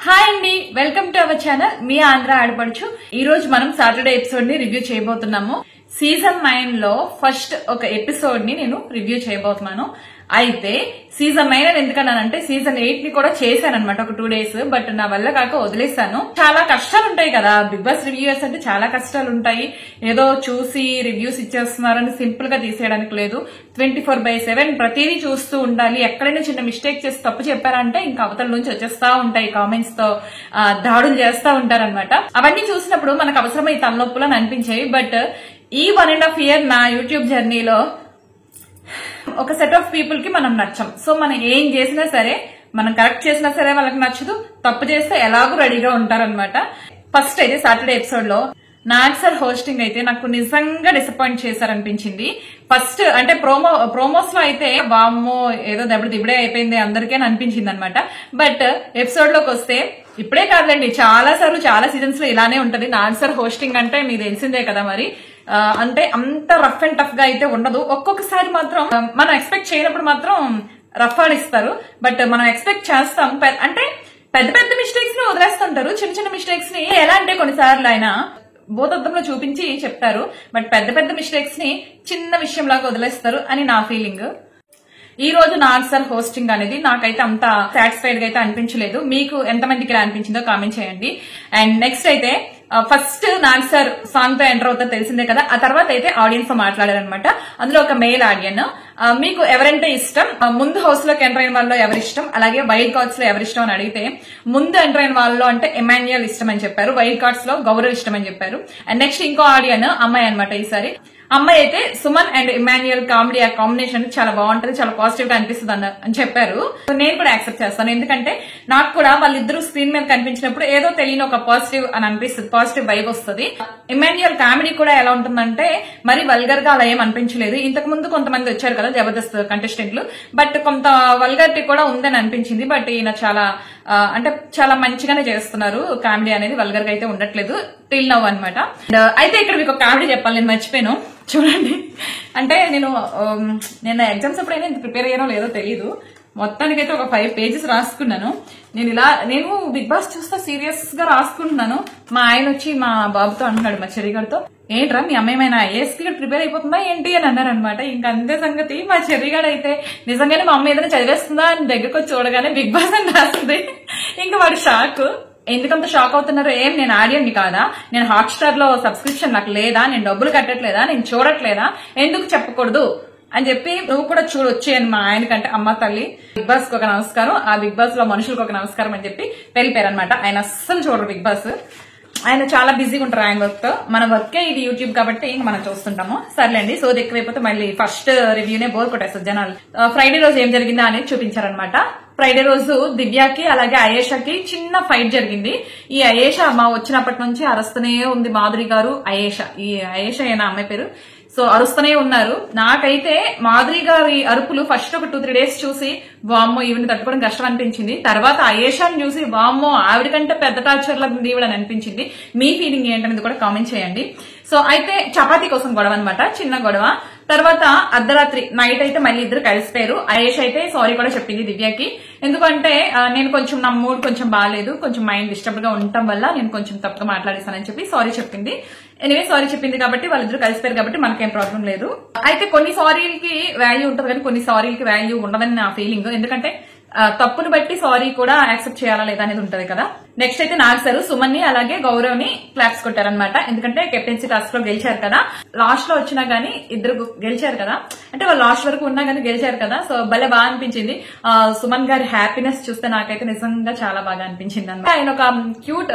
Hi అండి, welcome to our channel మీ ఆంధ్ర ఆడపడుచు. ఈ రోజు మనం సాటర్డే ఎపిసోడ్ ని రివ్యూ చేయబోతున్నాము. సీజన్ 9 లో ఫస్ట్ ఒక ఎపిసోడ్ ని నేను రివ్యూ చేయబోతున్నాను. అయితే సీజన్ 9 అని ఎందుకన్నానంటే సీజన్ 8 ని కూడా చేశానన్నమాట ఒక 2 days. బట్ నా వల్ల కాక వదిలేశాను. చాలా కష్టాలు ఉంటాయి కదా బిగ్ బాస్ రివ్యూయర్స్ అంటే, చాలా కష్టాలు ఉంటాయి. ఏదో చూసి రివ్యూస్ ఇచ్చేస్తున్నారని సింపుల్ గా తీసేయడానికి లేదు. 24/7 ప్రతిదీ చూస్తూ ఉండాలి. ఎక్కడైనా చిన్న మిస్టేక్ చేసి తప్పు చెప్పారంటే ఇంకా అవతల నుంచి వచ్చేస్తా ఉంటాయి, కామెంట్స్ తో దాడులు చేస్తా ఉంటారనమాట. అవన్నీ చూసినప్పుడు మనకు అవసరమై తలనొప్పులు అని అనిపించాయి. బట్ ఈ 1.5 year నా యూట్యూబ్ జర్నీలో ఒక సెట్ ఆఫ్ పీపుల్ కి మనం నచ్చం. సో మనం ఏం చేసినా సరే, మనం కరెక్ట్ చేసినా సరే వాళ్ళకి నచ్చదు, తప్పు చేస్తే ఎలాగో రెడీగా ఉంటారనమాట. ఫస్ట్ అయితే సాటర్డే ఎపిసోడ్ లో నాగ్ సార్ హోస్టింగ్ అయితే నాకు నిజంగా డిసప్పాయింట్ చేశారనిపించింది. ఫస్ట్ అంటే ప్రోమోస్ లో అయితే వామ్మో ఏదో దెబ్బడే అయిపోయింది అందరికీ అని అనిపించింది అనమాట. బట్ ఎపిసోడ్ లోకి వస్తే ఇప్పుడే కాదులేండి, చాలా సార్లు చాలా సీజన్స్ లో ఇలానే ఉంటది. నాగ్ సార్ హోస్టింగ్ అంటే మీకు తెలిసిందే కదా మరి. అంటే అంత రఫ్ అండ్ టఫ్ గా అయితే ఉండదు. ఒక్కొక్కసారి మాత్రం మనం ఎక్స్పెక్ట్ చేయనప్పుడు మాత్రం రఫ్ ఆడిస్తారు. బట్ మనం ఎక్స్పెక్ట్ చేస్తాం. అంటే పెద్ద పెద్ద మిస్టేక్స్ ని వదిలేస్తుంటారు. చిన్న చిన్న మిస్టేక్స్ ని ఎలా అంటే కొన్నిసార్లు ఆయన భూతద్దంలో చూపించి చెప్తారు. బట్ పెద్ద పెద్ద మిస్టేక్స్ ని చిన్న విషయం లాగా వదిలేస్తారు అని నా ఫీలింగ్. ఈ రోజు నాగ్ సార్ హోస్టింగ్ అనేది నాకైతే అంత సాటిస్ఫైడ్ గా అయితే అనిపించలేదు. మీకు ఎంతమందికి ఇలా అనిపించిందో కామెంట్ చేయండి. అండ్ నెక్స్ట్ అయితే ఫస్ట్ నాగ్ సార్ సాంగ్ తో ఎంటర్ అవుతారో తెలిసిందే కదా. ఆ తర్వాత అయితే ఆడియన్స్ తో మాట్లాడారనమాట. అందులో ఒక మెయిల్ ఆడియన్, మీకు ఎవరంటే ఇష్టం, ముందు హౌస్ లోకి ఎంటర్ అయిన వాళ్ళలో ఎవరి ఇష్టం, అలాగే వైల్డ్ కార్డ్స్ లో ఎవరిష్టం అని అడిగితే ముందు ఎంటర్ అయిన వాళ్ళలో అంటే ఎమాన్యుయల్ ఇష్టం అని చెప్పారు, వైల్డ్ కార్డ్స్ లో గౌరవ్ ఇష్టం అని చెప్పారు. అండ్ నెక్స్ట్ ఇంకో ఆడియన్ అమ్మాయి అనమాట. ఈసారి అమ్మాయి అయితే సుమన్ అండ్ ఇమాన్యుయల్ కామెడీ ఆ కాంబినేషన్ చాలా బాగుంటది, చాలా పాజిటివ్ గా అనిపిస్తుంది అని చెప్పారు. నేను కూడా యాక్సెప్ట్ చేస్తాను. ఎందుకంటే నాకు కూడా వాళ్ళిద్దరూ స్క్రీన్ మీద కనిపించినప్పుడు ఏదో తెలియని ఒక పాజిటివ్ అని అనిపిస్తుంది, పాజిటివ్ వైబ్ వస్తుంది. ఇమాన్యుయల్ కామెడీ కూడా ఎలా ఉంటుందంటే మరి వల్గర్ గా అలా ఏం అనిపించలేదు. ఇంతకు ముందు కొంతమంది వచ్చారు కదా జబర్దస్త్ కంటెస్టెంట్లు, బట్ కొంత వల్గారిటీ కూడా ఉందని అనిపించింది. బట్ ఈయన చాలా అంటే చాలా మంచిగానే చేస్తున్నారు. కామెడీ అనేది వల్గర్ గా అయితే ఉండట్లేదు టిల్ నవ్ అనమాట. అయితే ఇక్కడ మీకు ఒక కామెడీ చెప్పాలి, నేను మర్చిపోయాను చూడండి. అంటే నేను ఎగ్జామ్స్ అప్పుడైనా ఇంత ప్రిపేర్ అయ్యానో లేదో తెలియదు. మొత్తానికైతే ఒక 5 pages రాసుకున్నాను. నేను బిగ్ బాస్ చూస్తా సీరియస్ గా రాసుకుంటున్నాను. మా ఆయన వచ్చి మా బాబుతో అంటున్నాడు, మా చెర్రిగాడితో, ఏంట్రా మీ అమ్మ ఏమైనా ఐఏఎస్ కి ప్రిపేర్ అయిపోతుందా ఏంటి అని అన్నారు అనమాట. ఇంకా అంతే సంగతి. మా చెర్రిగాడు అయితే నిజంగానే మా అమ్మ ఏదైనా చదివేస్తుందా అని దగ్గరకు వచ్చి చూడగానే బిగ్ బాస్ అని రాస్తుంది. ఇంకా వాడు షాక్. ఎందుకంత షాక్ అవుతున్నారు? ఏం నేను ఆడియన్ని కాదా? నేను హాట్స్టార్ లో సబ్స్క్రిప్షన్ నాకు లేదా? నేను డబ్బులు కట్టట్లేదా? నేను చూడట్లేదా? ఎందుకు చెప్పకూడదు అని చెప్పి నువ్వు కూడా చూడొచ్చి అని మా ఆయనకంటే, అమ్మ తల్లి బిగ్ బాస్ కి ఒక నమస్కారం, ఆ బిగ్ బాస్ లో మనుషులకు ఒక నమస్కారం అని చెప్పి వెళ్ళిపోయారు అనమాట. ఆయన అస్సలు చూడరు బిగ్ బాస్. ఆయన చాలా బిజీగా ఉంటారు ఆయన వర్క్ తో. మన వర్కే ఇది యూట్యూబ్ కాబట్టి మనం చూస్తుంటాము. సర్లేండి, సోది ఎక్కువైపోతే మళ్ళీ ఫస్ట్ రివ్యూనే బోర్ కొట్టేస్తారు జనాలు. ఫ్రైడే రోజు ఏం జరిగిందా అనేది చూపించారనమాట. ఫ్రైడే రోజు దివ్యాకి అలాగే అయేషాకి చిన్న ఫైట్ జరిగింది. ఈ అయేషా మా వచ్చినప్పటి నుంచి అరుస్తూనే ఉంది. మాధురి గారు ఈ అయేషా ఏనా అమ్మాయి పేరు, సో అరుస్తూనే ఉన్నారు. నాకైతే మాధురి గారి అరుపులు ఫస్ట్ ఒక 2-3 days చూసి వామ్మో ఈవిని తట్టుకోవడం కష్టం అనిపించింది. తర్వాత అయేషాని చూసి వామ్మో ఆవిడ కంటే పెద్ద టార్చర్ లా ఉంది ఈవిడని అనిపించింది. మీ ఫీలింగ్ ఏంటనేది కూడా కామెంట్ చేయండి. సో అయితే చపాతీ కోసం గొడవ అనమాట, చిన్న గొడవ. తర్వాత అర్ధరాత్రి నైట్ అయితే మళ్ళీ ఇద్దరు కలిసిపోయారు. అయేష్ అయితే సారీ కూడా చెప్పింది దివ్యకి. ఎందుకంటే నేను కొంచెం నా మూడ్ కొంచెం బాగాలేదు, కొంచెం మైండ్ డిస్టర్బ్ గా ఉండటం వల్ల నేను కొంచెం తప్పుగా మాట్లాడేశానని చెప్పి సారీ చెప్పింది. ఎనివే సారీ చెప్పింది కాబట్టి వాళ్ళిద్దరు కలిసిపోయారు కాబట్టి మనకేం ప్రాబ్లం లేదు. అయితే కొన్ని సారీలకి వాల్యూ ఉంటుంది కానీ కొన్ని సారీలకి వాల్యూ ఉండదని నా ఫీలింగ్. ఎందుకంటే తప్పును బట్టి సారీ కూడా యాక్సెప్ట్ చేయాలా లేదా అనేది ఉంటది కదా. నెక్స్ట్ అయితే నాగ్ సార్ సుమన్ ని అలాగే గౌరవ్ ని క్లాప్స్ కొట్టారనమాట. ఎందుకంటే కెప్టెన్సీ టాస్క్ లో గెలిచారు కదా, లాస్ట్ లో వచ్చినా గానీ ఇద్దరు గెలిచారు కదా, అంటే వాళ్ళు లాస్ట్ వరకు ఉన్నా గానీ గెలిచారు కదా. సో భలే బాగా అనిపించింది. సుమన్ గారి హ్యాపీనెస్ చూస్తే నాకైతే నిజంగా చాలా బాగా అనిపించింది అనమాట. ఆయన ఒక క్యూట్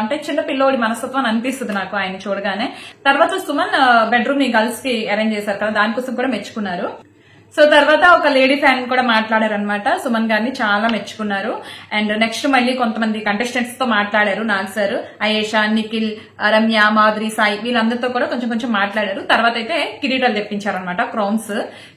అంటే చిన్న పిల్లోడి మనస్తత్వం అనిపిస్తుంది నాకు ఆయన చూడగానే. తర్వాత సుమన్ బెడ్రూమ్ ని గర్ల్స్ కి అరేంజ్ చేశారు కదా, దానికోసం కూడా మెచ్చుకున్నారు. సో తర్వాత ఒక లేడీ ఫ్యాన్ కూడా మాట్లాడారు అనమాట. సుమన్ గారిని చాలా మెచ్చుకున్నారు. అండ్ నెక్స్ట్ మళ్ళీ కొంతమంది కంటెస్టెంట్స్ తో మాట్లాడారు నాగ్ సార్. అయేషా, నిఖిల్, రమ్య, మాధురి, సాయి వీళ్ళందరితో కూడా కొంచెం మాట్లాడారు. తర్వాత అయితే కిరీటాలు తెప్పించారనమాట, క్రౌన్స్.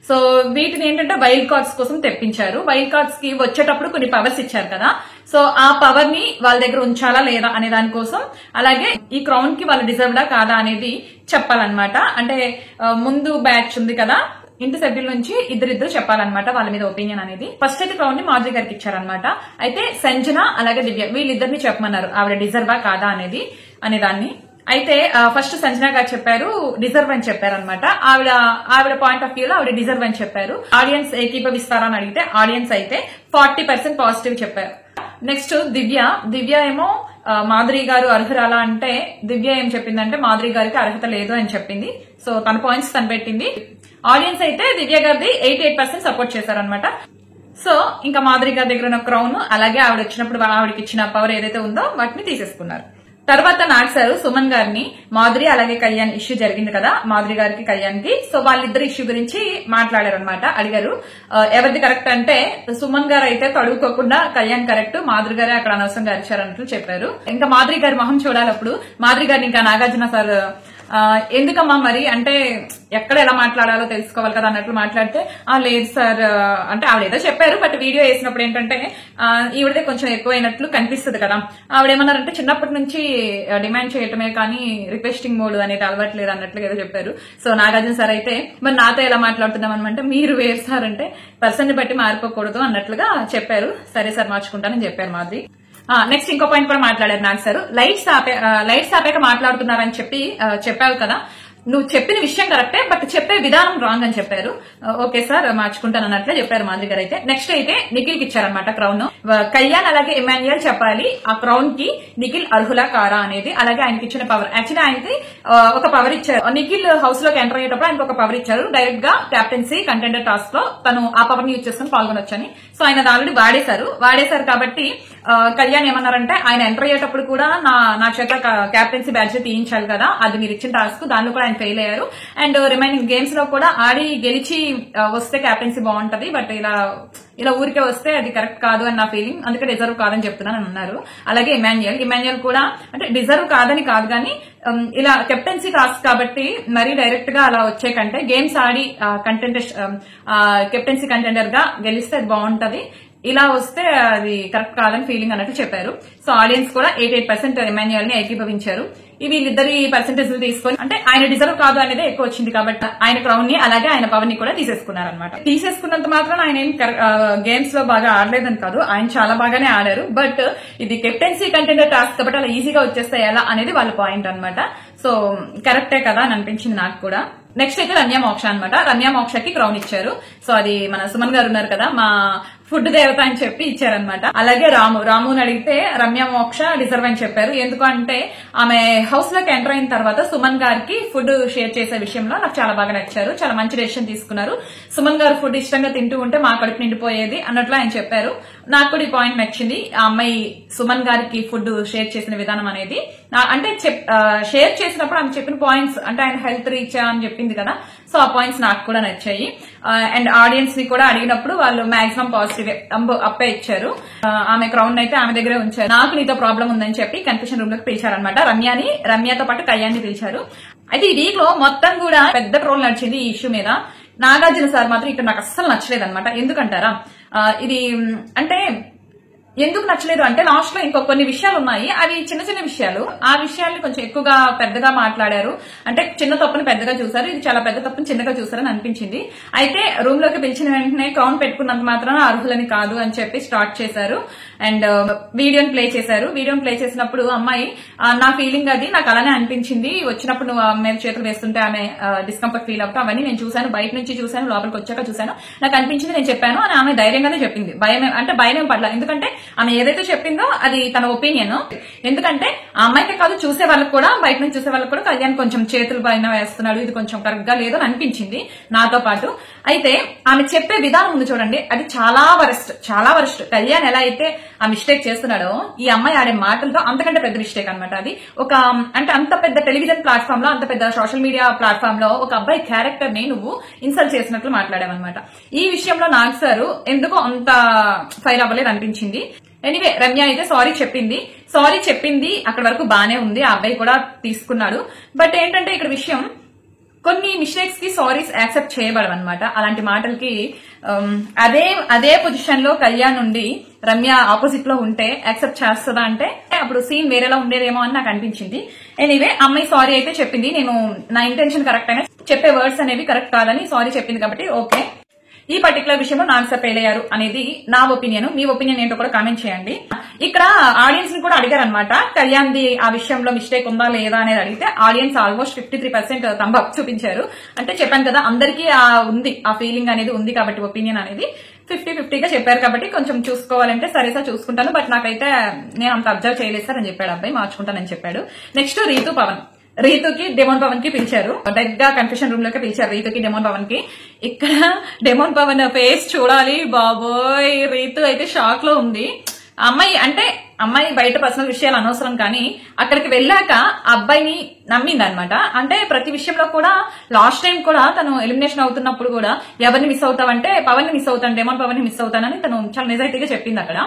సో వీటిని ఏంటంటే వైల్డ్ కార్డ్స్ కోసం తెప్పించారు. వైల్డ్ కార్డ్స్ కి వచ్చేటప్పుడు కొన్ని పవర్స్ ఇచ్చారు కదా, సో ఆ పవర్ ని వాళ్ళ దగ్గర ఉంచాలా లేదా అనే దానికోసం, అలాగే ఈ క్రౌన్ కి వాళ్ళు డిజర్వ్డా కాదా అనేది చెప్పాలన్నమాట. అంటే ముందు బ్యాచ్ ఉంది కదా, ఇంటి సభ్యుల నుంచి ఇద్దరిద్దరు చెప్పాలన్నమాట వాళ్ళ మీద ఒపీనియన్ అనేది. ఫస్ట్ అయితే క్రౌన్ ని మాధురి గారికి ఇచ్చారనమాట. అయితే సంజన అలాగే దివ్య వీళ్ళిద్దరిని చెప్పమన్నారు ఆవిడ డిజర్వా కాదా అనే దాన్ని. అయితే ఫస్ట్ సంజన గారు చెప్పారు డిజర్వ్ అని చెప్పారనమాట. ఆవిడ పాయింట్ ఆఫ్ వ్యూలో ఆవిడ డిజర్వ్ అని చెప్పారు. ఆడియన్స్ ఏకీభవిస్తారా అని అడిగితే ఆడియన్స్ అయితే 40% పాజిటివ్ చెప్పారు. నెక్స్ట్ దివ్య ఏమో మాధురి గారు అర్హురాలా అంటే దివ్య ఏం చెప్పిందంటే మాధురి గారికి అర్హత లేదు అని చెప్పింది. సో తన పాయింట్స్ తను పెట్టింది. ఆడియన్స్ అయితే దివ్య గారిది 88% సపోర్ట్ చేశారనమాట. సో ఇంకా మాధురి గారి దగ్గర ఉన్న క్రౌన్ అలాగే ఆవిడ వచ్చినప్పుడు ఆవిడకి ఇచ్చిన పవర్ ఏదైతే ఉందో వాటిని తీసేసుకున్నారు. తర్వాత నాగ్ సార్ సుమన్ గారిని మాధురి అలాగే కళ్యాణ్ ఇష్యూ జరిగింది కదా మాధురి గారికి కళ్యాణ్ కి. సో వాళ్ళిద్దరు ఇష్యూ గురించి మాట్లాడారు అనమాట. అడిగారు ఎవరిది కరెక్ట్ అంటే సుమన్ గారు అయితే తడుకోకుండా కళ్యాణ్ కరెక్ట్, మాధురి గారే అక్కడ అనవసరంగా అరిచారన్నట్లు చెప్పారు. ఇంకా మాధురి గారి మొహం చూడాలి అప్పుడు. మాధురి గారిని ఇంకా నాగార్జున సార్ ఎందుకమ్మా మరి అంటే ఎక్కడ ఎలా మాట్లాడాలో తెలుసుకోవాలి కదా అన్నట్లు మాట్లాడితే లేదు సార్ అంటే ఆవిడ ఏదో చెప్పారు. బట్ వీడియో వేసినప్పుడు ఏంటంటే ఈవిడదే కొంచెం ఎక్కువైనట్లు కనిపిస్తుంది కదా. ఆవిడేమన్నారంటే చిన్నప్పటి నుంచి డిమాండ్ చేయటమే కానీ రిక్వెస్టింగ్ మోడ్ అనేది అలవాట్లేదు అన్నట్లుగా ఏదో చెప్పారు. సో నాగార్జున సార్ అయితే మరి నాతో ఎలా మాట్లాడుతున్నాం అనమంటే మీరు వేరు సార్ అంటే పర్సన్ ని బట్టి మారిపోకూడదు అన్నట్లుగా చెప్పారు. సరే సార్ మార్చుకుంటానని చెప్పారు మాధురి. నెక్స్ట్ ఇంకో పాయింట్ కూడా మాట్లాడారు నాగ్ సార్. లైట్స్ ఆపాక మాట్లాడుతున్నారని చెప్పావు కదా, నువ్వు చెప్పిన విషయం కరెక్టే బట్ చెప్పే విధానం రాంగ్ అని చెప్పారు. ఓకే సార్ మార్చుకుంటాను అన్నట్లే చెప్పారు మాధురి గారు. అయితే నెక్స్ట్ అయితే నిఖిల్ కి ఇచ్చారనమాట క్రౌన్. కళ్యాణ్ అలాగే ఇమాన్యుయల్ చెప్పాలి ఆ క్రౌన్ కి నిఖిల్ అర్హులా కారా అనేది. అలాగే ఆయనకి ఇచ్చిన పవర్ యాక్చువల్లీ ఆయనకి ఒక పవర్ ఇచ్చారు. నిఖిల్ హౌస్ లోకి ఎంటర్ అయ్యేటప్పుడు ఆయనకు ఒక పవర్ ఇచ్చారు. డైరెక్ట్ గా కెప్టెన్సీ కంటెండర్ టాస్క్ లో తను ఆ పవర్ ని యూజ్ చేసుకుని పాల్గొనొచ్చని. సో ఆయన ఆల్రెడీ వాడేశారు కాబట్టి కళ్యాణ్ ఏమన్నారంటే ఆయన ఎంటర్ అయ్యేటప్పుడు కూడా నా చేత కెప్టెన్సీ బ్యాడ్జ్ తీయించాలి కదా, అది మీరు ఇచ్చిన టాస్క్, దానిలో కూడా ఆయన ఫెయిల్ అయ్యారు. అండ్ రిమైనింగ్ గేమ్స్ లో కూడా ఆడి గెలిచి వస్తే కెప్టెన్సీ బాగుంటది బట్ ఇలా ఊరికే వస్తే అది కరెక్ట్ కాదు అని నా ఫీలింగ్, అందుకే డిజర్వ్ కాదని చెప్తున్నాను అన్నారు. అలాగే ఇమాన్యుయల్ కూడా అంటే డిజర్వ్ కాదని కాదు కానీ ఇలా కెప్టెన్సీ టాస్క్ కాబట్టి మరీ డైరెక్ట్ గా అలా వచ్చే కంటే గేమ్స్ ఆడి కెప్టెన్సీ కంటెండర్ గా గెలిస్తే అది బాగుంటది, ఇలా వస్తే అది కరెక్ట్ కాదని ఫీలింగ్ అన్నట్టు చెప్పారు. సో ఆడియన్స్ కూడా 88% ఇమాన్యుయల్ ని ఏకీభవించారు. వీళ్ళిద్దరి పర్సెంటేజ్లు తీసుకొని అంటే ఆయన డిజర్వ్ కాదు అనేది ఎక్కువ వచ్చింది కాబట్టి ఆయన క్రౌన్ ని అలాగే ఆయన పవర్ ని కూడా తీసేసుకున్నారనమాట. తీసేసుకున్నంత మాత్రం ఆయన ఏం గేమ్స్ లో బాగా ఆడలేదని కాదు, ఆయన చాలా బాగానే ఆడారు. బట్ ఇది కెప్టెన్సీ కంటెండర్ టాస్క్ కాబట్టి అలా ఈజీగా వచ్చేస్తాయి ఎలా అనేది వాళ్ళ పాయింట్ అనమాట. సో కరెక్టే కదా అని అనిపించింది నాకు కూడా. నెక్స్ట్ అయితే రమ్య మోక్ష అనమాట. రమ్య మోక్షకి క్రౌన్ ఇచ్చారు. సో అది మన సుమన్ గారు ఉన్నారు కదా మా ఫుడ్ దేవత అని చెప్పి ఇచ్చారనమాట. అలాగే రాముని అడిగితే రమ్య మోక్ష డిజర్వ్ అని చెప్పారు. ఎందుకంటే ఆమె హౌస్ లోకి ఎంటర్ అయిన తర్వాత సుమన్ గారికి ఫుడ్ షేర్ చేసే విషయంలో నాకు చాలా బాగా నచ్చారు, చాలా మంచి డెసిషన్ తీసుకున్నారు. సుమన్ గారు ఫుడ్ ఇష్టంగా తింటూ ఉంటే మా కడుపు నిండిపోయేది అన్నట్లు ఆయన చెప్పారు. నాకు కూడా ఈ పాయింట్ నచ్చింది. ఆ అమ్మాయి సుమన్ గారికి ఫుడ్ షేర్ చేసిన విధానం అనేది అంటే షేర్ చేసినప్పుడు ఆమె చెప్పిన పాయింట్స్ అంటే ఆయన హెల్త్ రీచ్ అని చెప్పింది కదా, సో ఆ పాయింట్స్ నాకు కూడా నచ్చాయి. అండ్ ఆడియన్స్ ని కూడా అడిగినప్పుడు వాళ్ళు మాక్సిమం పాజిటివ్ అప్పే ఇచ్చారు. ఆమె క్రౌన్ అయితే ఆమె దగ్గరే ఉంచారు. నాకు నీతో ప్రాబ్లం ఉందని చెప్పి కన్ఫ్యూషన్ రూమ్ లోకి పిలిచారనమాట. రమ్యతో పాటు కళ్యాణ్ ని పిలిచారు. అయితే ఈ వీక్ లో మొత్తం కూడా పెద్ద ట్రోల్ నడిచింది ఈ ఇష్యూ మీద. నాగార్జున సార్ మాత్రం ఇక్కడ నాకు అస్సలు నచ్చలేదు అనమాట. ఎందుకంటారా ఇది అంటే ఎందుకు నచ్చలేదు అంటే లాస్ట్ లో ఇంకో కొన్ని విషయాలు ఉన్నాయి, అవి చిన్న చిన్న విషయాలు. ఆ విషయాల్ని కొంచెం ఎక్కువగా పెద్దగా మాట్లాడారు. అంటే చిన్న తప్పుని పెద్దగా చూసారు, ఇది చాలా పెద్ద తప్పుని చిన్నగా చూసారని అనిపించింది. అయితే రూమ్ లోకి పిలిచిన వెంటనే క్రౌన్ పెట్టుకున్నంత మాత్రం అర్హులని కాదు అని చెప్పి స్టార్ట్ చేశారు. అండ్ వీడియోని ప్లే చేశారు. వీడియోని ప్లే చేసినప్పుడు అమ్మాయి నా ఫీలింగ్ అది నాకు అలానే అనిపించింది, వచ్చినప్పుడు నువ్వు ఆమె చేతులు వేస్తుంటే ఆమె డిస్కంఫర్ట్ ఫీల్ అవుతా అవన్నీ నేను చూశాను, బయట నుంచి చూశాను, లోపలికి వచ్చాక చూశాను, నాకు అనిపించింది నేను చెప్పాను అని ఆమె ధైర్యంగానే చెప్పింది. భయం ఏం పడలా, ఎందుకంటే ఆమె ఏదైతే చెప్పిందో అది తన ఒపీనియన్. ఎందుకంటే ఆ అమ్మాయికే కాదు చూసే వాళ్ళకి కూడా, బయట నుంచి చూసే వాళ్ళకి కూడా కళ్యాణ్ కొంచెం చేతులు పైన వేస్తున్నాడు, ఇది కొంచెం కరెక్ట్ గా లేదు అని అనిపించింది నాతో పాటు. అయితే ఆమె చెప్పే విధానం ఉంది చూడండి, అది చాలా వరస్ట్. కళ్యాణ్ ఎలా అయితే ఆ మిస్టేక్ చేస్తున్నాడో ఈ అమ్మాయి ఆడే మాటలతో అంతకంటే పెద్ద మిస్టేక్ అనమాట. అది ఒక అంటే అంత పెద్ద టెలివిజన్ ప్లాట్ఫామ్ లో, అంత పెద్ద సోషల్ మీడియా ప్లాట్ఫామ్ లో ఒక అబ్బాయి క్యారెక్టర్ ని నువ్వు ఇన్సల్ట్ చేసినట్లు మాట్లాడావన్నమాట. ఈ విషయంలో నాగ్ సారు ఎందుకో అంత ఫైర్ అవ్వలేదు అనిపించింది. ఎనీవే రమ్య అయితే సారీ చెప్పింది అక్కడ వరకు బానే ఉంది, ఆ అబ్బాయి కూడా తీసుకున్నాడు. బట్ ఏంటంటే ఇక్కడ విషయం కొన్ని మిస్టేక్స్ కి సారీస్ యాక్సెప్ట్ చేయబడవన్నమాట. అలాంటి మాటలకి అదే పొజిషన్ లో కళ్యాణ్ ఉండి రమ్య ఆపోజిట్ లో ఉంటే యాక్సెప్ట్ చేస్తుందా అంటే అప్పుడు సీన్ వేరేలా ఉండేదేమో అని నాకు అనిపించింది. ఎనీవే అమ్మాయి సారీ అయితే చెప్పింది, నేను నా ఇంటెన్షన్ కరెక్ట్ అయినా చెప్పే వర్డ్స్ అనేవి కరెక్ట్ కాదని సారీ చెప్పింది కాబట్టి ఓకే. ఈ పర్టికులర్ విషయంలో నాగ్ సార్ ఫెయిల్ అయ్యారు అనేది నా ఒపీనియన్. మీ ఒపీనియన్ ఏంటో కూడా కామెంట్ చేయండి. ఇక్కడ ఆడియన్స్ ని కూడా అడిగారు అనమాట, కళ్యాణ్ ది ఆ విషయంలో మిస్టేక్ ఉందా లేదా అనేది అడిగితే ఆడియన్స్ ఆల్మోస్ట్ 53% థంబ్ అప్ చూపించారు. అంటే చెప్పాను కదా, అందరికీ ఉంది ఆ ఫీలింగ్ అనేది ఉంది కాబట్టి ఒపీనియన్ అనేది 50-50గా చెప్పారు కాబట్టి కొంచెం చూసుకోవాలంటే సరే సార్ చూసుకుంటాను, బట్ నాకైతే నేను అంత అబ్జర్వ్ చేయలేదు సార్ అని చెప్పాడు అబ్బాయి, మార్చుకుంటానని చెప్పాడు. నెక్స్ట్ రీతు పవన్. రీతుకి డెమోన్ పవన్ కి పిలిచారు, డైరెక్ట్ గా కన్ఫెషన్ రూమ్ లోకి పిలిచారు రీతుకి డెమోన్ పవన్ కి. ఇక్కడ డెమోన్ పవన్ ఫేస్ చూడాలి బాబోయ్, రీతు అయితే షాక్ లో ఉంది. అమ్మాయి బయట పర్సనల్ విషయాలు అనవసరం, కానీ అక్కడికి వెళ్ళాక అబ్బాయిని నమ్మింది అనమాట. అంటే ప్రతి విషయంలో కూడా లాస్ట్ టైం కూడా తను ఎలిమినేషన్ అవుతున్నప్పుడు కూడా ఎవరిని మిస్ అవుతావంటే పవన్ ని మిస్ అవుతాను, డెమోన్ పవన్ ని మిస్ అవుతానని తను చాలా నిజాయితీగా చెప్పింది అక్కడ.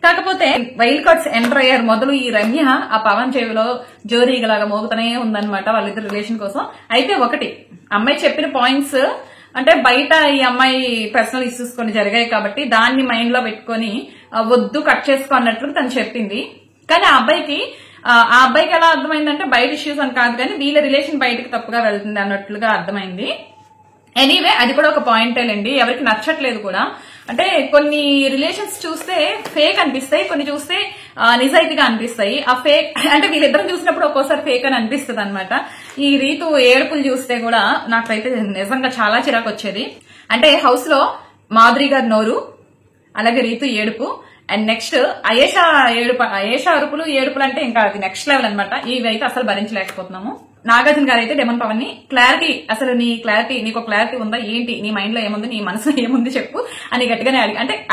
కాకపోతే వైల్డ్ కార్డ్స్ ఎంటర్ అయ్యారు మొదలు ఈ రమ్య ఆ పవన్ చెవిలో జోరీగలాగా మోగుతూనే ఉందన్నమాట వాళ్ళిద్దరు రిలేషన్ కోసం. అయితే ఒకటి అమ్మాయి చెప్పిన పాయింట్స్ అంటే బయట ఈ అమ్మాయి పర్సనల్ ఇష్యూస్ కొన్ని జరిగాయి కాబట్టి దాన్ని మైండ్ లో పెట్టుకుని వద్దు కట్ చేసుకో అన్నట్లు తను చెప్పింది. కానీ ఆ అబ్బాయికి ఎలా అర్థమైందంటే బయట ఇష్యూస్ అని కాదు కానీ వీళ్ళ రిలేషన్ బయటకు తప్పుగా వెళ్తుంది అన్నట్లుగా అర్థమైంది. ఎనీవే అది కూడా ఒక పాయింటేలేండి, ఎవరికి నచ్చట్లేదు కూడా. అంటే కొన్ని రిలేషన్స్ చూస్తే ఫేక్ అనిపిస్తాయి, కొన్ని చూస్తే నిజాయితీగా అనిపిస్తాయి. ఆ ఫేక్ అంటే వీళ్ళిద్దరం చూసినప్పుడు ఒక్కోసారి ఫేక్ అని అనిపిస్తుంది అనమాట. ఈ రీతు ఏడుపులు చూస్తే కూడా నాకైతే నిజంగా చాలా చిరాకు వచ్చేది. అంటే హౌస్ లో మాధురి గారి నోరు, అలాగే రీతు ఏడుపు, అండ్ నెక్స్ట్ అయేషా ఏడుపులు అంటే ఇంకా అది నెక్స్ట్ లెవెల్ అనమాట. ఇవైతే అసలు భరించలేకపోతున్నాము. నాగార్జున గారు అయితే డెమన్ పవన్ ని క్లారిటీ, అసలు నీకు క్లారిటీ ఉందా ఏంటి, నీ మైండ్ లో ఏముంది, నీ మనసులో ఏముంది చెప్పు అని గట్టిగానే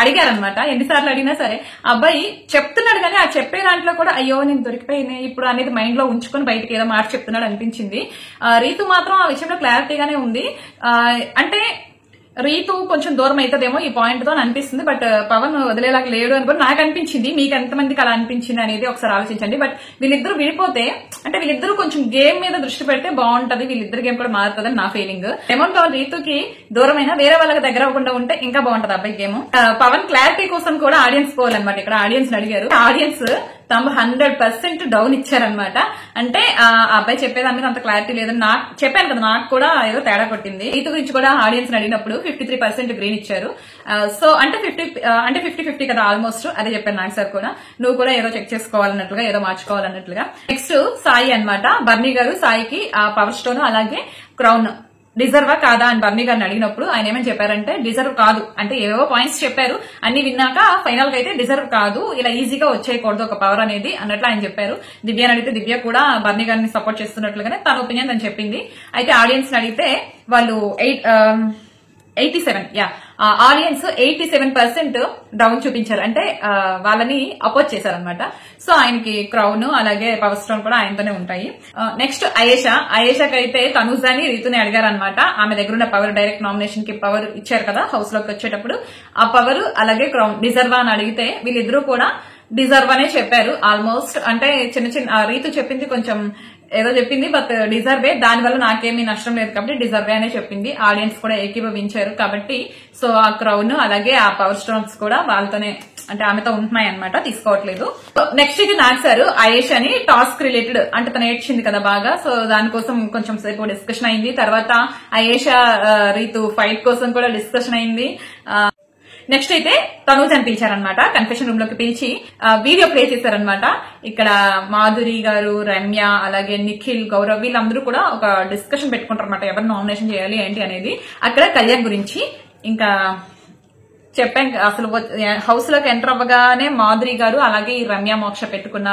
అడిగారనమాట. ఎన్నిసార్లు అడిగినా సరే అబ్బాయి చెప్తున్నాడు కానీ ఆ చెప్పే దాంట్లో కూడా అయ్యో నేను దొరికిపోయినా ఇప్పుడు అనేది మైండ్ లో ఉంచుకొని బయటకి ఏదో మాట చెప్తున్నాడు అనిపించింది. రీతు మాత్రం ఆ విషయంలో క్లారిటీగానే ఉంది. అంటే రీతు కొంచెం దూరం అవుతుందేమో ఈ పాయింట్ తో అనిపిస్తుంది, బట్ పవన్ వదిలేలాగా లేడు అని కూడా నాకు అనిపించింది. మీకు ఎంతమందికి అలా అనిపించింది అనేది ఒకసారి ఆలోచించండి. బట్ వీళ్ళిద్దరు విడిపోతే అంటే వీళ్ళిద్దరు కొంచెం గేమ్ మీద దృష్టి పెడితే బాగుంటది, వీళ్ళిద్దరు గేమ్ కూడా మారుతుంది నా ఫీలింగ్. డెమోన్ పవన్ రీతుకి దూరమైన వేరే వాళ్ళకి దగ్గర అవ్వకుండా ఉంటే ఇంకా బాగుంటది అబ్బాయి గేమ్. పవన్ క్లారిటీ కోసం కూడా ఆడియన్స్ పోవాలన్నమాట. ఇక్కడ ఆడియన్స్ అడిగారు, ఆడియన్స్ తమ 100% డౌన్ ఇచ్చారనమాట. అంటే ఆ అబ్బాయి చెప్పేదాని మీద అంత క్లారిటీ లేదని నాకు చెప్పాను కదా, నాకు కూడా ఏదో తేడా కొట్టింది. రీతు గురించి కూడా ఆడియన్స్ అడిగినప్పుడు 53% గ్రీన్ ఇచ్చారు. సో అంటే 50-50 కదా ఆల్మోస్ట్, అదే చెప్పాను నాకు సార్ కూడా. నువ్వు కూడా ఏదో చెక్ చేసుకోవాలన్నట్లుగా, ఏదో మార్చుకోవాలన్నట్లుగా. నెక్స్ట్ సాయి అన్నమాట. బర్నీ గారు సాయికి ఆ పవర్ స్టోన్ అలాగే క్రౌన్ డిజర్వా కాదా అని బర్నీ గారిని అడిగినప్పుడు ఆయన ఏమని చెప్పారంటే డిజర్వ్ కాదు అంటే ఏవో పాయింట్స్ చెప్పారు, అన్ని విన్నాక ఫైనల్ గా అయితే డిజర్వ్ కాదు, ఇలా ఈజీగా వచ్చేయకూడదు ఒక పవర్ అనేది అన్నట్లు ఆయన చెప్పారు. దివ్యని అడిగితే దివ్య కూడా బర్నీ గారిని సపోర్ట్ చేస్తున్నట్లుగానే తన ఒపీనియన్ తను చెప్పింది. అయితే ఆడియన్స్ అడిగితే వాళ్ళు 87 ఆడియన్స్ 87% డౌన్ చూపించారు, అంటే వాళ్ళని అపోజ్ చేశారనమాట. సో ఆయనకి క్రౌన్ అలాగే పవర్ స్టోన్ కూడా ఆయనతోనే ఉంటాయి. నెక్స్ట్ అయేషాకి అయితే తనుజాని రీతుని అడిగారనమాట. ఆమె దగ్గర ఉన్న పవర్, డైరెక్ట్ నామినేషన్ కి పవర్ ఇచ్చారు కదా హౌస్ లోకి వచ్చేటప్పుడు, ఆ పవర్ అలాగే క్రౌన్ డిజర్వా అని అడిగితే వీళ్ళిద్దరూ కూడా డిజర్వ్ అనే చెప్పారు ఆల్మోస్ట్. అంటే చిన్న రీతు చెప్పింది కొంచెం ఏదో చెప్పింది, బట్ డిజర్వే, దానివల్ల నాకేమీ నష్టం లేదు కాబట్టి డిజర్వే అనే చెప్పింది. ఆడియన్స్ కూడా ఏకీభవించారు కాబట్టి సో ఆ క్రౌన్ అలాగే ఆ పవర్ స్టోన్స్ కూడా వాళ్ళతోనే అంటే ఆమెతో ఉంటున్నాయి అనమాట, తీసుకోవట్లేదు. నెక్స్ట్ ఇది నాకు సార్ అయేషాని టాస్క్ రిలేటెడ్ అంటే తను ఏడ్చింది కదా బాగా, సో దానికోసం కొంచెం సేపు డిస్కషన్ అయింది. తర్వాత అయేషా రీతు ఫైట్ కోసం కూడా డిస్కషన్ అయింది. నెక్స్ట్ అయితే తనూజని పిలిచారనమాట, కన్ఫెషన్ రూమ్ లోకి పిలిచి వీడియో ప్లే చేశారనమాట. ఇక్కడ మాధురి గారు, రమ్య అలాగే నిఖిల్, గౌరవ్ వీళ్ళందరూ కూడా ఒక డిస్కషన్ పెట్టుకుంటారనమాట, ఎవరు నామినేషన్ చేయాలి ఏంటి అనేది. అక్కడ కళ్యాణ్ గురించి ఇంకా చెప్పాం. అసలు హౌస్ లోకి ఎంటర్ అవ్వగానే మాధురి గారు అలాగే ఈ రమ్య మోక్ష పెట్టుకున్న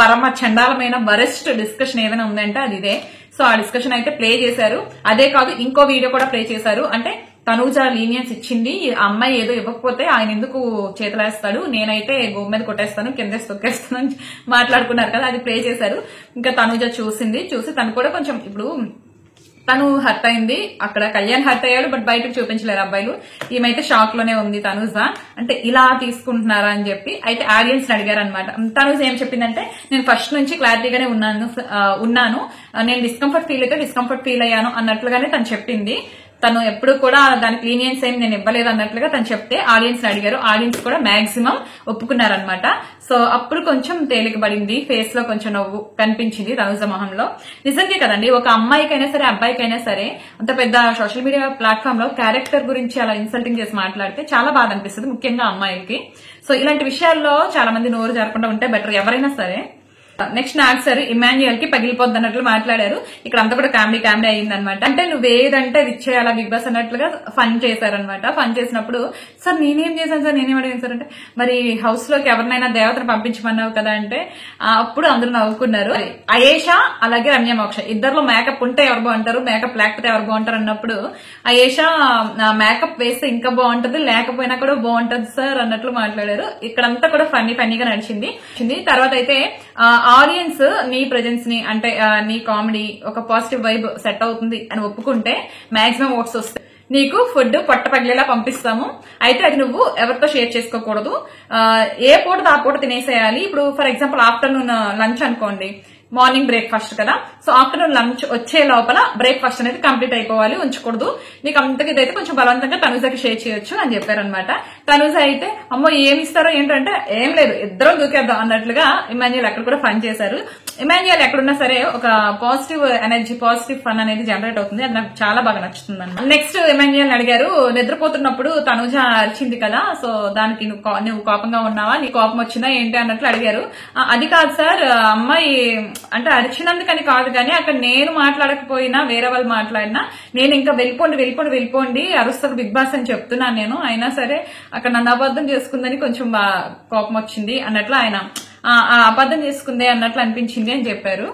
పరమ చండాలమైన వరెస్ట్ డిస్కషన్ ఏదైనా ఉందంటే అది ఇదే. సో ఆ డిస్కషన్ అయితే ప్లే చేశారు. అదే కాదు ఇంకో వీడియో కూడా ప్లే చేశారు. అంటే తనూజ లీనియన్స్ ఇచ్చింది, ఆ అమ్మాయి ఏదో ఇవ్వకపోతే ఆయన ఎందుకు చేతులేస్తాడు, నేనైతే గోపు మీద కొట్టేస్తాను, కింద తొక్కేస్తాను అని మాట్లాడుకున్నారు కదా, అది ప్లే చేశారు. ఇంకా తనూజ చూసి తను కూడా కొంచెం ఇప్పుడు తను హర్ట్ అయింది. అక్కడ కళ్యాణ్ హర్ట్ అయ్యాడు, బట్ బయటకు చూపించలేరు అబ్బాయిలు. ఈమెయితే షాక్ లోనే ఉంది తనూజ, అంటే ఇలా తీసుకుంటున్నారా అని చెప్పి. అయితే ఆడియన్స్ అడిగారు అనమాట. తనూజ ఏం చెప్పిందంటే నేను ఫస్ట్ నుంచి క్లారిటీగానే ఉన్నాను, నేను డిస్కంఫర్ట్ ఫీల్ అయితే డిస్కంఫర్ట్ ఫీల్ అయ్యాను అన్నట్లుగానే తను చెప్పింది. తను ఎప్పుడు కూడా దానికి లీనియన్స్ ఏం నేను ఇవ్వలేదు అన్నట్లుగా తను చెప్తే ఆడియన్స్ అడిగారు. ఆడియన్స్ కూడా మాక్సిమం ఒప్పుకున్నారనమాట. సో అప్పుడు కొంచెం తేలిక పడింది, ఫేస్ లో కొంచెం నవ్వు కనిపించింది తనుజ మొహంలో. నిజంగా కదండి, ఒక అమ్మాయికైనా సరే అబ్బాయికైనా సరే అంత పెద్ద సోషల్ మీడియా ప్లాట్ఫామ్ లో క్యారెక్టర్ గురించి అలా ఇన్సల్టింగ్ చేసి మాట్లాడితే చాలా బాధ అనిపిస్తుంది, ముఖ్యంగా అమ్మాయిలకి. సో ఇలాంటి విషయాల్లో చాలా మంది నోరు జరగకుండా ఉంటే బెటర్ ఎవరైనా సరే. నెక్స్ట్ నాకు సరే ఇమాన్యుయల్ కి పగిలిపోద్ది అన్నట్లు మాట్లాడారు. ఇక్కడ అంతా కూడా కామెడీ అయింది అనమాట. అంటే నువ్వేదంటే అది ఇచ్చేయాలా బిగ్ బాస్ అన్నట్లుగా ఫన్ చేశారనమాట. ఫన్ చేసినప్పుడు సార్ నేనేం చేశాను సార్, నేనేం అడిగాను సార్ అంటే, మరి హౌస్ లోకి ఎవరినైనా దేవతను పంపించమన్నావు కదా అంటే అప్పుడు అందరూ నవ్వుకున్నారు. అయేషా అలాగే రమ్య మోక్ష ఇద్దరులో మేకప్ ఉంటే ఎవరు బాగుంటారు, మేకప్ లేకపోతే ఎవరు బాగుంటారు అన్నప్పుడు అయేషా మేకప్ వేస్తే ఇంకా బాగుంటది, లేకపోయినా కూడా బాగుంటది సార్ అన్నట్లు మాట్లాడారు. ఇక్కడంతా కూడా ఫన్నీగా నడిచింది. తర్వాత అయితే ఆడియన్స్ నీ ప్రెజెన్స్ ని అంటే నీ కామెడీ ఒక పాజిటివ్ వైబ్ సెట్ అవుతుంది అని ఒప్పుకుంటే మాక్సిమం ఓట్స్ వస్తాయి. నీకు ఫుడ్ పొట్ట పగిలేలా పంపిస్తాము, అయితే అది నువ్వు ఎవరితో షేర్ చేసుకోకూడదు, ఏ పూట ఆ పూట తినేసేయాలి. ఇప్పుడు ఫర్ ఎగ్జాంపుల్ ఆఫ్టర్నూన్ లంచ్ అనుకోండి, మార్నింగ్ బ్రేక్ఫాస్ట్ కదా, సో ఆఫ్టర్నూన్ లంచ్ వచ్చే లోపల బ్రేక్ఫాస్ట్ అనేది కంప్లీట్ అయిపోవాలి, ఉంచకూడదు. నీకు అంతగా ఇదైతే కొంచెం బలవంతంగా తనుజకి షేర్ చేయొచ్చు అని చెప్పారనమాట. తనుజ అయితే అమ్మో ఏమి ఇస్తారో ఏంటంటే ఏం లేదు ఇద్దరం దూకేద్దాం అన్నట్లుగా ఇమాన్యుయల్ అక్కడ కూడా ఫన్ చేశారు. ఇమాన్యుయల్ ఎక్కడున్నా సరే ఒక పాజిటివ్ ఎనర్జీ, పాజిటివ్ ఫన్ అనేది జనరేట్ అవుతుంది, అది నాకు చాలా బాగా నచ్చుతుంది అన్నమాట. నెక్స్ట్ ఇమాన్యుయల్ అడిగారు, నిద్రపోతున్నప్పుడు తనుజ అరిచింది కదా, సో దానికి నువ్వు కోపంగా ఉన్నావా, నీ కోపం వచ్చిందా ఏంటి అన్నట్లు అడిగారు. అది కాదు సార్, అమ్మాయి అంటే అరిచినందుకని కాదు కానీ అక్కడ నేను మాట్లాడకపోయినా వేరే వాళ్ళు మాట్లాడినా నేను ఇంకా వెళ్ళిపోండి అరుస్తారు బిగ్ బాస్ అని చెప్తున్నాను నేను, అయినా సరే అక్కడ నన్ను అబద్ధం చేసుకుందని కొంచెం కోపం వచ్చింది అన్నట్లు ఆయన అబద్ధం చేసుకుందే అన్నట్లు అనిపించింది అని చెప్పారు.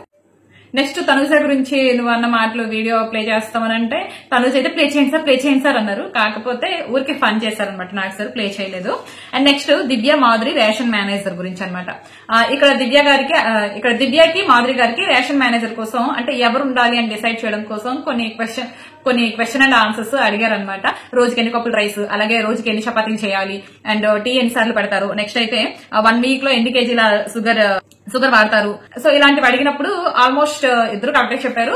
నెక్స్ట్ తనుజ గురించి నువ్వు అన్న మాటలు వీడియో ప్లే చేస్తామనంటే తనుజ అయితే ప్లే చేయండి సార్ అన్నారు. కాకపోతే ఊరికి ఫన్ చేశారనమాట, నాకు సార్ ప్లే చేయలేదు. And next Divya Madhuri ration manager గురించి అనమాట. ఇక్కడ దివ్యకి మాధురి గారికి రేషన్ మేనేజర్ కోసం అంటే ఎవరు ఉండాలి అని డిసైడ్ చేయడం కోసం కొన్ని క్వశ్చన్ అండ్ ఆన్సర్స్ అడిగారనమాట. రోజుకి ఎన్ని కప్పులు రైస్, అలాగే రోజుకి ఎన్ని చపాతీలు చేయాలి, అండ్ టీ ఎన్నిసార్లు పెడతారు, నెక్స్ట్ అయితే 1 వీక్ లో ఎన్ని కేజీల షుగర్ వాడతారు. సో ఇలాంటివి అడిగినప్పుడు ఆల్మోస్ట్ ఇద్దరు కరెక్ట్ చెప్పారు.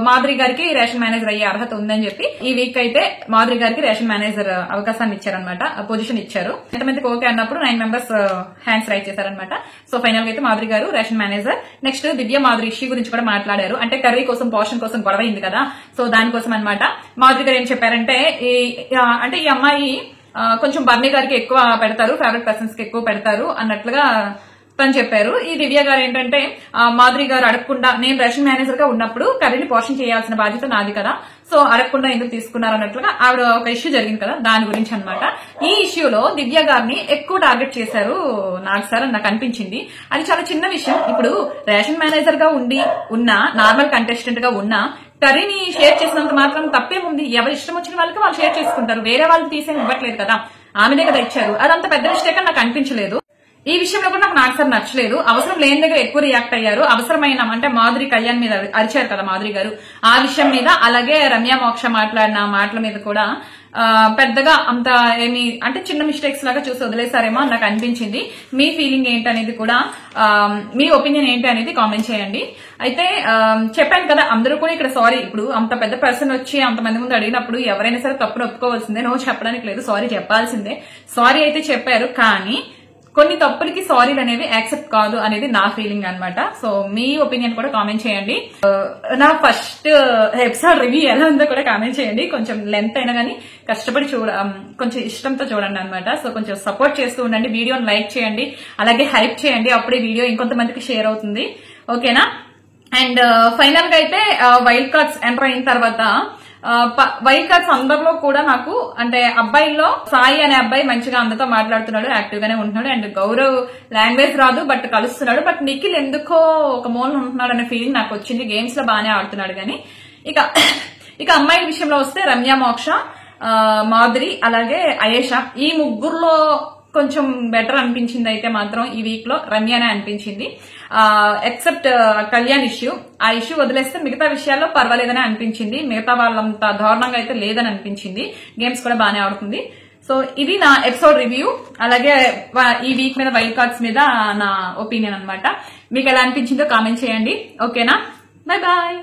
మాధురి గారికి రేషన్ మేనేజర్ అయ్యే అర్హత ఉందని చెప్పి ఈ వీక్ అయితే మాధురి గారికి రేషన్ మేనేజర్ అవకాశాన్ని ఇచ్చారనమాట, పొజిషన్ ఇచ్చారు. ఎంతమందికి ఓకే అన్నప్పుడు 9 మెంబర్స్ హ్యాండ్స్ రైట్ చేశారనమాట. సో ఫైనల్ గా అయితే మాధురి గారు రేషన్ మేనేజర్. నెక్స్ట్ దివ్య మాధురి ఇష్యూ గురించి కూడా మాట్లాడారు. అంటే కర్రీ కోసం పోషన్ కోసం గొడవ అయింది కదా, సో దానికోసం అనమాట. మాధురి గారు ఏం చెప్పారంటే ఈ అమ్మాయి కొంచెం బర్నీ గారికి ఎక్కువ పెడతారు, ఫేవరెట్ పర్సన్స్ కి ఎక్కువ పెడతారు అన్నట్లుగా తను చెప్పారు. ఈ దివ్య గారు ఏంటంటే మాధురి గారు అడగకుండా నేను రేషన్ మేనేజర్ గా ఉన్నప్పుడు కర్రీని పోషణ చేయాల్సిన బాధ్యత నాది కదా, సో అడగకుండా ఎందుకు తీసుకున్నారు అన్నట్లుగా ఆవిడ ఒక ఇష్యూ జరిగింది కదా, దాని గురించి అనమాట. ఈ ఇష్యూలో దివ్య గారిని ఎక్కువ టార్గెట్ చేశారు నాకు సార్ అని నాకు అనిపించింది. అది చాలా చిన్న విషయం. ఇప్పుడు రేషన్ మేనేజర్ గా ఉన్న నార్మల్ కంటెస్టెంట్ గా ఉన్న కర్రీని షేర్ చేసినంత మాత్రం తప్పేముంది, ఎవరు ఇష్టం వచ్చిన వాళ్ళకి వాళ్ళు షేర్ చేసుకుంటారు, వేరే వాళ్ళు తీసేమి ఇవ్వట్లేదు కదా, ఆమెనే కదా ఇచ్చారు. అదంత పెద్ద మిస్టేక్ అని నాకు అనిపించలేదు. ఈ విషయంలో కూడా నాకు సార్ నచ్చలేదు. అవసరం లేని దగ్గర ఎక్కువ రియాక్ట్ అయ్యారు. అవసరమైన అంటే మాధురి కళ్యాణ్ మీద అరిచారు కదా మాధురి గారు, ఆ విషయం మీద, అలాగే రమ్య మోక్ష మాట్లాడిన మాటల మీద కూడా పెద్దగా అంత ఏమి అంటే చిన్న మిస్టేక్స్ లాగా చూసి వదిలేసారేమో నాకు అనిపించింది. మీ ఫీలింగ్ ఏంటనేది కూడా, మీ ఒపీనియన్ ఏంటి అనేది కామెంట్ చేయండి. అయితే చెప్పాను కదా అందరూ కూడా ఇక్కడ సారీ, ఇప్పుడు అంత పెద్ద పర్సన్ వచ్చి అంతమంది ముందు అడిగినప్పుడు ఎవరైనా సరే తప్పును ఒప్పుకోవాల్సిందే, నో చెప్పడానికి లేదు, సారీ చెప్పాల్సిందే. సారీ అయితే చెప్పారు, కానీ కొన్ని తప్పులకి సారీలు అనేవి యాక్సెప్ట్ కాదు అనేది నా ఫీలింగ్ అనమాట. సో మీ ఒపీనియన్ కూడా కామెంట్ చేయండి. నా ఫస్ట్ ఎపిసోడ్ రివ్యూ ఎలా ఉందో కూడా కామెంట్ చేయండి. కొంచెం లెంత్ అయినా కానీ కష్టపడి కొంచెం ఇష్టంతో చూడండి అనమాట. సో కొంచెం సపోర్ట్ చేస్తూ ఉండండి, వీడియోని లైక్ చేయండి, అలాగే హైప్ చేయండి, అప్పుడే వీడియో ఇంకొంతమందికి షేర్ అవుతుంది. ఓకేనా? అండ్ ఫైనల్ గా అయితే వైల్డ్ కార్డ్స్ ఎంటర్ అయిన తర్వాత వైల్డ్ కార్డ్స్ అందరిలో కూడా నాకు అంటే అబ్బాయిల్లో సాయి అనే అబ్బాయి మంచిగా అందరితో మాట్లాడుతున్నాడు, యాక్టివ్ గానే ఉంటున్నాడు. అండ్ గౌరవ్ లాంగ్వేజ్ రాదు బట్ కలుస్తున్నాడు. బట్ నిఖిల్ ఎందుకో ఒక మూలన ఉంటున్నాడు అనే ఫీలింగ్ నాకు వచ్చింది. గేమ్స్ లో బాగానే ఆడుతున్నాడు కానీ. ఇక అమ్మాయిల విషయంలో వస్తే రమ్య మోక్ష, మాధురి అలాగే అయేషా, ఈ ముగ్గురులో కొంచెం బెటర్ అనిపించింది అయితే మాత్రం ఈ వీక్ లో రమ్యనే అనిపించింది. ఎక్సెప్ట్ కళ్యాణ్ ఇష్యూ, ఆ ఇష్యూ వదిలేస్తే మిగతా విషయాల్లో పర్వాలేదని అనిపించింది. మిగతా వాళ్ళంత దారుణంగా అయితే లేదని అనిపించింది. గేమ్స్ కూడా బాగానే ఆడుతుంది. సో ఇది నా ఎపిసోడ్ రివ్యూ, అలాగే ఈ వీక్ మీద వైల్డ్ కార్డ్స్ మీద నా ఒపీనియన్ అనమాట. మీకు ఎలా అనిపించిందో కామెంట్ చేయండి. ఓకేనా? Bye bye.